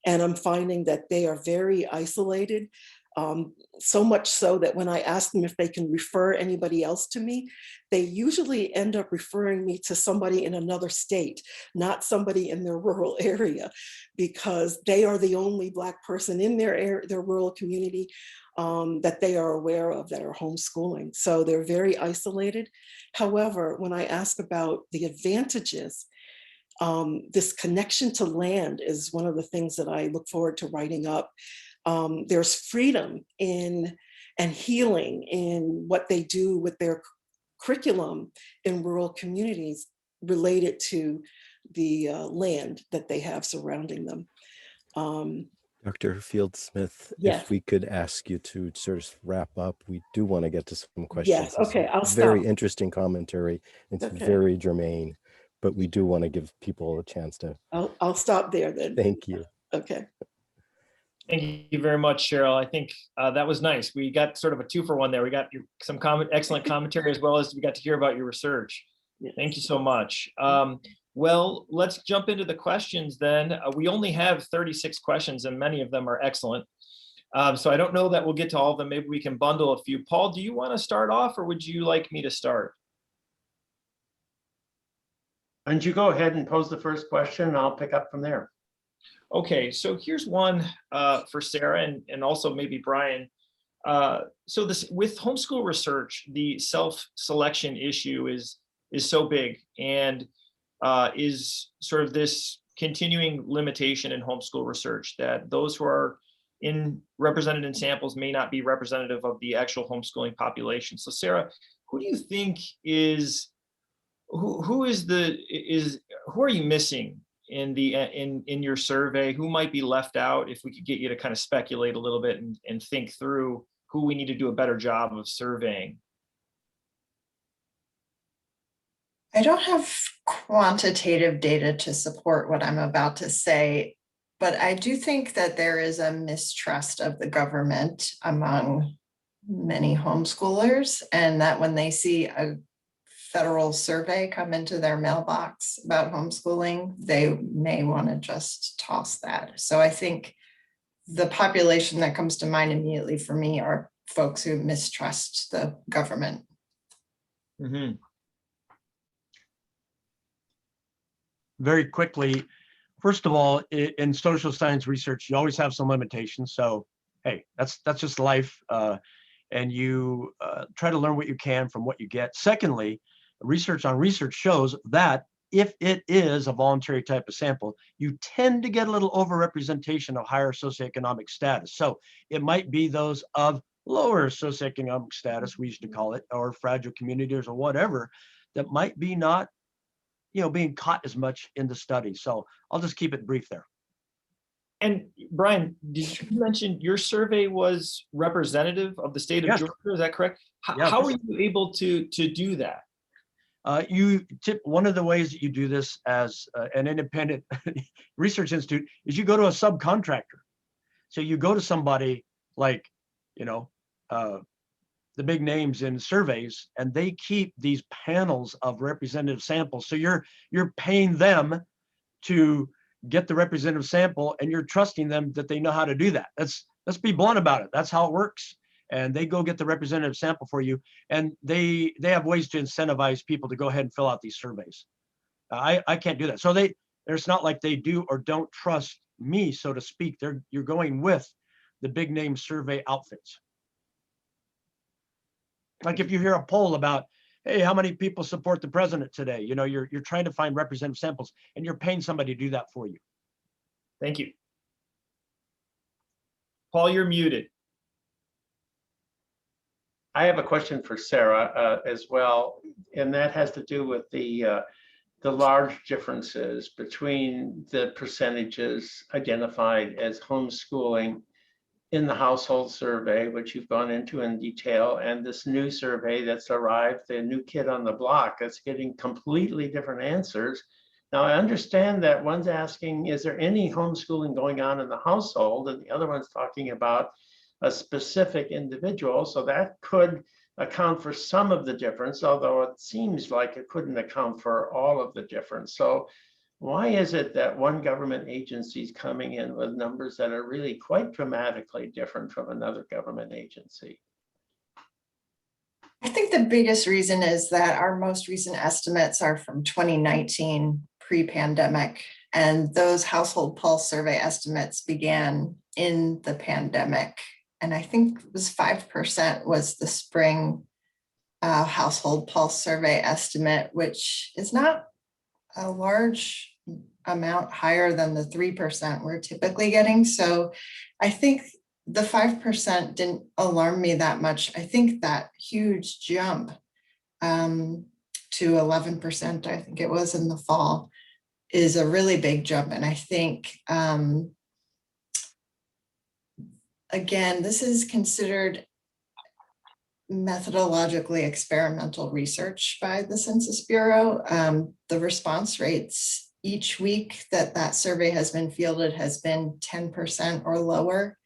And I'm finding that they are very isolated, so much so that when I ask them if they can refer anybody else to me, they usually end up referring me to somebody in another state, not somebody in their rural area, because they are the only Black person in their rural community that they are aware of that are homeschooling. So they're very isolated. However, when I ask about the advantages, this connection to land is one of the things that I look forward to writing up. There's freedom and healing in what they do with their curriculum in rural communities related to the land that they have surrounding them. Dr. Fieldsmith, Yes. if we could ask you to sort of wrap up, we do want to get to some questions. Yes, okay, I'll Very stop. interesting commentary. It's Okay. very germane, but we do want to give people a chance to. I'll stop there then. Thank you. Okay. Thank you very much, Cheryl. I think that was nice. We got sort of a 2-for-1 there. We got some excellent commentary, as well as we got to hear about your research. Yes. Thank you so much. Well, let's jump into the questions then. We only have 36 questions, and many of them are excellent. So I don't know that we'll get to all of them. Maybe we can bundle a few. Paul, do you want to start off, or would you like me to start? And you go ahead and pose the first question, and I'll pick up from there. Okay, so here's one for Sarah and also maybe Brian. So this, with homeschool research, the self-selection issue is so big, and is sort of this continuing limitation in homeschool research, that those who are represented in samples may not be representative of the actual homeschooling population. So Sarah, who do you think is, who are you missing in your survey? Who might be left out? If we could get you to kind of speculate a little bit and think through who we need to do a better job of surveying. I don't have quantitative data to support what I'm about to say, but I do think that there is a mistrust of the government among many homeschoolers, and that when they see a federal survey come into their mailbox about homeschooling, they may want to just toss that. So I think the population that comes to mind immediately for me are folks who mistrust the government. Mm-hmm. Very quickly, first of all, in social science research, you always have some limitations. So, hey, that's just life. And you try to learn what you can from what you get. Secondly, research shows that if it is a voluntary type of sample, you tend to get a little overrepresentation of higher socioeconomic status. So it might be those of lower socioeconomic status, we used to call it, or fragile communities or whatever, that might be not, being caught as much in the study. So I'll just keep it brief there. And Brian, did you mention your survey was representative of the state of Yes. Georgia? Is that correct? Yeah, how were you able to do that? One of the ways that you do this as an independent research institute is you go to a subcontractor. So you go to somebody like, the big names in surveys, and they keep these panels of representative samples. So you're paying them to get the representative sample, and you're trusting them that they know how to do that. Let's be blunt about it. That's how it works. And they go get the representative sample for you, and they have ways to incentivize people to go ahead and fill out these surveys. I can't do that. So it's not like they do or don't trust me, so to speak. You're going with the big name survey outfits. Like if you hear a poll about, hey, how many people support the president today? You're trying to find representative samples, and you're paying somebody to do that for you. Thank you. Paul, you're muted. I have a question for Sarah as well, and that has to do with the large differences between the percentages identified as homeschooling in the household survey, which you've gone into in detail, and this new survey that's arrived, the new kid on the block, that's getting completely different answers. Now, I understand that one's asking, is there any homeschooling going on in the household? And the other one's talking about a specific individual. So that could account for some of the difference, although it seems like it couldn't account for all of the difference. So why is it that one government agency is coming in with numbers that are really quite dramatically different from another government agency? I think the biggest reason is that our most recent estimates are from 2019, pre-pandemic, and those household pulse survey estimates began in the pandemic. And I think it was 5% was the spring household pulse survey estimate, which is not a large amount higher than the 3% we're typically getting. So I think the 5% didn't alarm me that much. I think that huge jump to 11%, I think it was in the fall, is a really big jump. And I think, again, this is considered methodologically experimental research by the Census Bureau. The response rates each week that survey has been fielded has been 10% or lower.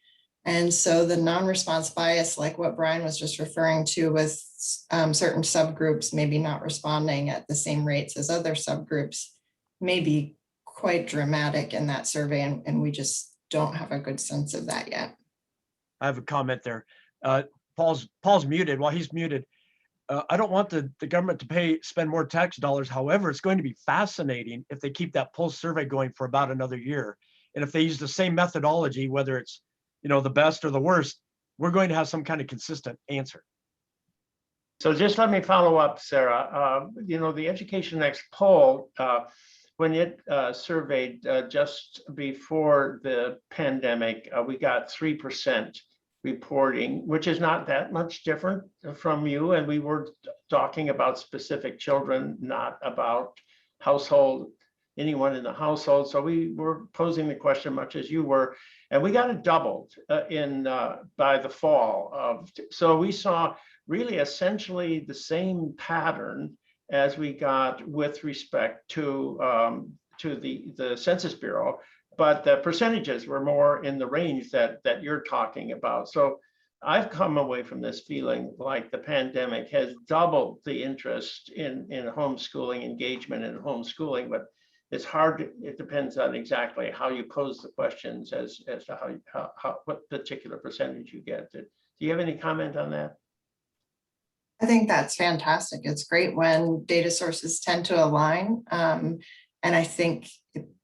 And so the non-response bias, like what Brian was just referring to with certain subgroups maybe not responding at the same rates as other subgroups, may be quite dramatic in that survey. And we just don't have a good sense of that yet. I have a comment there. Paul's muted. While he's muted, I don't want the government to spend more tax dollars. However, it's going to be fascinating if they keep that pulse survey going for about another year. And if they use the same methodology, whether it's, the best or the worst, we're going to have some kind of consistent answer. So just let me follow up, Sarah. The Education Next poll, when it surveyed just before the pandemic, we got 3% reporting, which is not that much different from you. And we were talking about specific children, not about anyone in the household. So we were posing the question much as you were, and we got it doubled by the fall so we saw really essentially the same pattern as we got with respect to the Census Bureau, but the percentages were more in the range that you're talking about. So I've come away from this feeling like the pandemic has doubled the interest in homeschooling, engagement in homeschooling, but it's hard. It depends on exactly how you pose the questions as to what particular percentage you get. Do you have any comment on that? I think that's fantastic. It's great when data sources tend to align. And I think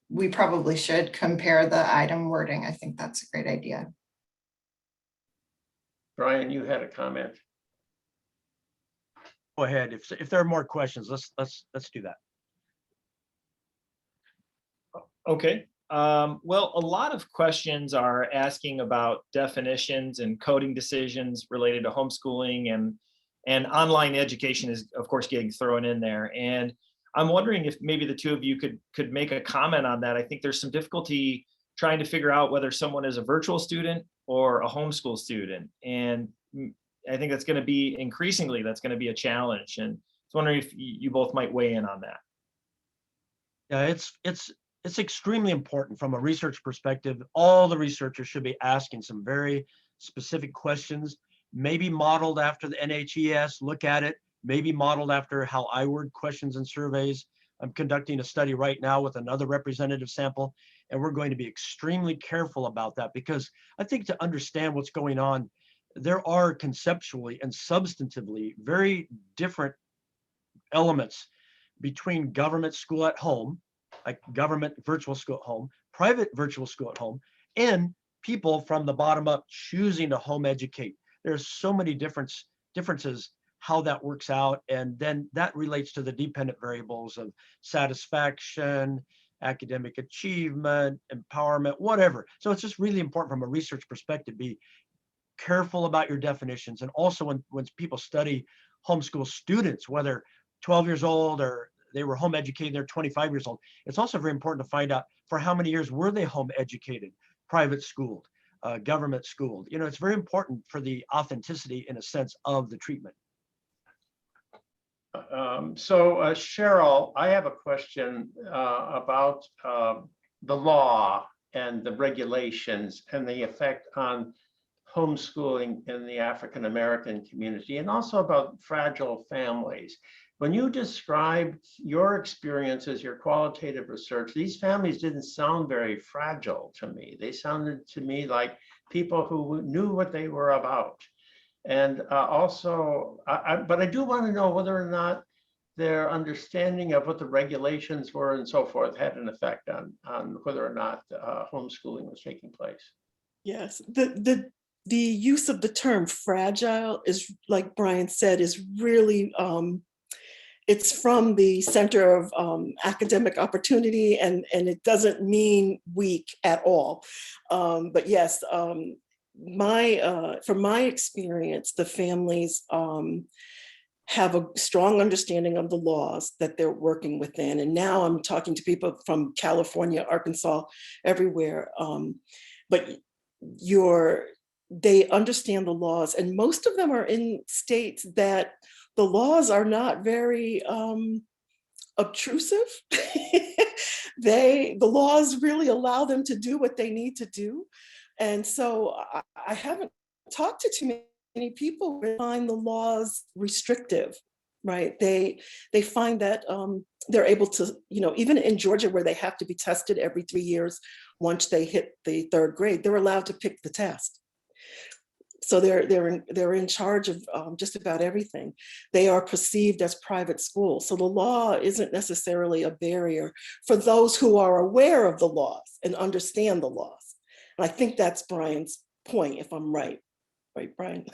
we probably should compare the item wording. I think that's a great idea. Brian, you had a comment. Go ahead. If there are more questions, let's do that. Okay. Well, a lot of questions are asking about definitions and coding decisions related to homeschooling, and online education is, of course, getting thrown in there. And I'm wondering if maybe the two of you could make a comment on that. I think there's some difficulty trying to figure out whether someone is a virtual student or a homeschool student. And I think that's going to be increasingly, that's going to be a challenge. And I was wondering if you both might weigh in on that. Yeah, it's extremely important from a research perspective. All the researchers should be asking some very specific questions, maybe modeled after the NHES, look at it, maybe modeled after how I word questions and surveys. I'm conducting a study right now with another representative sample, and we're going to be extremely careful about that, because I think to understand what's going on, there are conceptually and substantively very different elements between government school at home, like government virtual school at home, private virtual school at home, and people from the bottom up choosing to home educate. There's so many differences how that works out. And then that relates to the dependent variables of satisfaction, academic achievement, empowerment, whatever. So it's just really important from a research perspective, be careful about your definitions. And also when people study homeschool students, whether 12 years old or they were home educated, they're 25 years old, it's also very important to find out for how many years were they home educated, private schooled, government schooled. It's very important for the authenticity, in a sense, of the treatment. So Cheryl, I have a question about the law and the regulations and the effect on homeschooling in the African American community, and also about fragile families. When you described your experiences, your qualitative research, these families didn't sound very fragile to me. They sounded to me like people who knew what they were about. And but I do want to know whether or not their understanding of what the regulations were and so forth had an effect on whether or not homeschooling was taking place. Yes, the use of the term fragile is, like Brian said, is really, it's from the Center of Academic Opportunity, and it doesn't mean weak at all. But yes, from my experience, the families have a strong understanding of the laws that they're working within. And now I'm talking to people from California, Arkansas, everywhere. But they understand the laws, and most of them are in states that the laws are not very obtrusive. The laws really allow them to do what they need to do. And so I haven't talked to too many people who find the laws restrictive, right? They find that they're able to, even in Georgia, where they have to be tested every 3 years, once they hit the 3rd grade, they're allowed to pick the test. So they're in charge of just about everything. They are perceived as private schools. So the law isn't necessarily a barrier for those who are aware of the laws and understand the laws. And I think that's Brian's point, if I'm right. Right, Brian?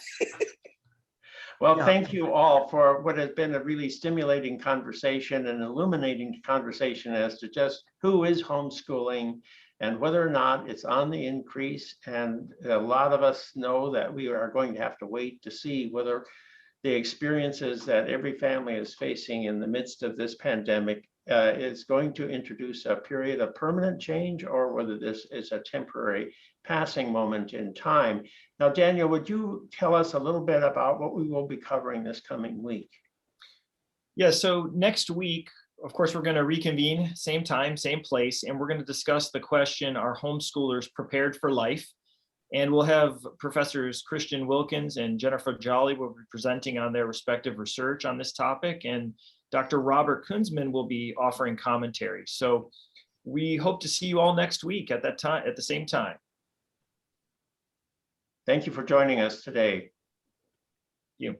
Well, Yeah. thank you all for what has been a really stimulating conversation and illuminating conversation as to just who is homeschooling and whether or not it's on the increase. And a lot of us know that we are going to have to wait to see whether the experiences that every family is facing in the midst of this pandemic is going to introduce a period of permanent change, or whether this is a temporary passing moment in time. Now, Daniel, would you tell us a little bit about what we will be covering this coming week? Yeah, so next week, of course, we're going to reconvene, same time, same place, and we're going to discuss the question, are homeschoolers prepared for life? And we'll have Professors Christian Wilkins and Jennifer Jolly will be presenting on their respective research on this topic, and Dr. Robert Kunzman will be offering commentary. So we hope to see you all next week at that time, at the same time. Thank you for joining us today. Thank you.